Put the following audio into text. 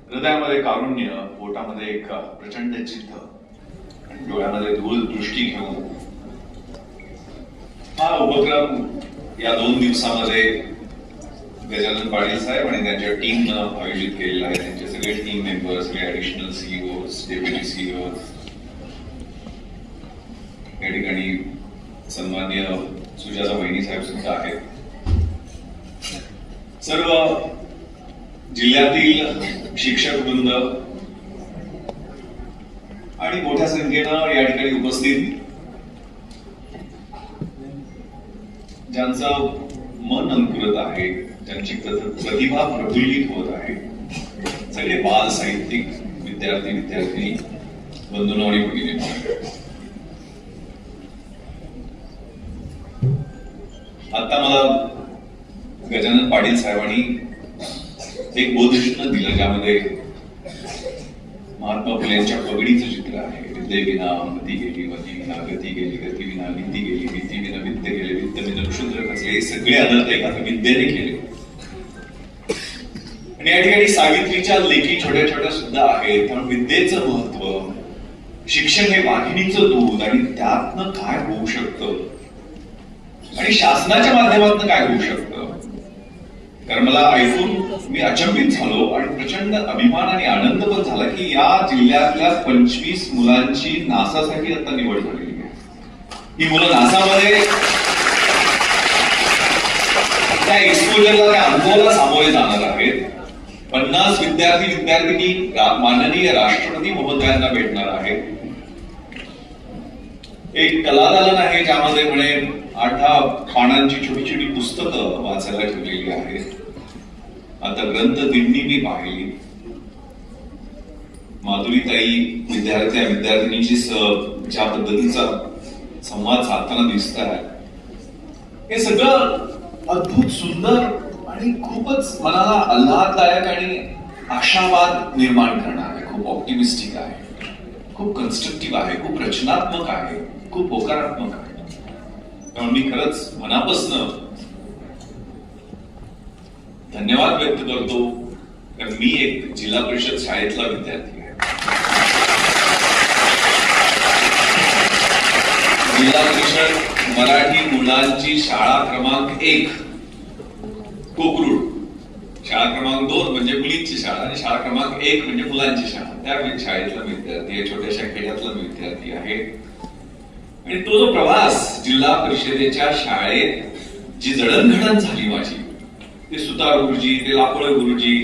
हृदयामध्ये कारुण्य, पोटामध्ये एक प्रचंड जिद्द, डोळ्यामध्ये धूळ दृष्टी घेऊन हा उपक्रम या 2 दिवसामध्ये गजानन पाटील साहेब आणि त्यांच्या टीमनं आयोजित केलेला आहे. त्यांचे सगळे टीम मेंबर्स, सगळे ऍडिशनल सीईओज, डेप्युटी सीईओज, या ठिकाणी सन्माननीय सुजाता वहिनी साहेब सुद्धा आहेत. सर्व जिल्ह्यातील शिक्षक वृंद आणि मोठ्या संख्येनं या ठिकाणी उपस्थित, ज्यांचं मन अंकुरत आहे, ज्यांची प्रतिभा प्रफुल्लित होत आहे, सगळे बाल साहित्यिक विद्यार्थी विद्यार्थिनी बंधूंनो आणि भगिनींनो, आता मला गजानन पाटील साहेबांनी एक बोधचिन्ह दिलं, ज्यामध्ये महात्मा फुले यांच्या पगडीचं चित्र आहे. विद्ये विना मती गेली, मती विना गती गेली, गती विना नीती गेली, नीती विना वित्त गेले, वित्त विना क्षुद्र कसले, हे सगळे अनर्थ एका विद्येने केले. आणि या ठिकाणी सावित्रीच्या लेखी छोट्या छोट्या सुद्धा आहेत. कारण विद्येचं महत्व, शिक्षण हे वाघिणीचं दूध, आणि त्यातनं काय होऊ शकतं आणि शासनाच्या माध्यमातून काय होऊ शकतं. कारण मला ऐकून मी अचंबित झालो आणि प्रचंड अभिमान आणि आनंद पण झाला की या जिल्ह्यातल्या 25 मुलांची नासासाठी आता निवड झालेली आहे. ही मुलं नासामध्ये त्या एक्सपोजरला, त्या अनुभवाला सामोरे जाणार आहेत. 50 विद्यार्थी विद्यार्थिनी माननीय राष्ट्रपती महोदयांना भेटणार आहेत. एक कलादालन आहे, ज्यामध्ये म्हणे 8 पानांची छोटी छोटी पुस्तकं वाचायला ठेवलेली आहेत. आता ग्रंथ दिंडी मी पाहिली. माधुरीताई विद्यार्थिनीची ज्या पद्धतीचा संवाद साधताना दिसत आहे, हे सगळं अद्भुत सुंदर आणि खूपच मनाला आल्हाददायक आणि आशावाद निर्माण करणार आहे. खूप ऑप्टिमिस्टिक आहे, खूप कन्स्ट्रक्टिव्ह आहे, खूप रचनात्मक आहे, खूप होकारात्मक आहे. त्यामुळे मी खरंच मनापासून धन्यवाद व्यक्त करतो, कारण मी एक जिल्हा परिषद शाळेतला विद्यार्थी आहे. जिल्हा परिषद मराठी मुलांची शाळा क्रमांक 1 कोकरूड, शाळा क्रमांक 2 म्हणजे मुलींची शाळा, आणि शाळा क्रमांक 1 म्हणजे मुलांची शाळा, त्या शाळेतला विद्यार्थी आहे, छोट्याशा खेड्यातला विद्यार्थी आहे. आणि तो जो प्रवास जिल्हा परिषदेच्या शाळेत जी जडणघडण झाली माझी, ते सुतार गुरुजी, ते लापोळे गुरुजी,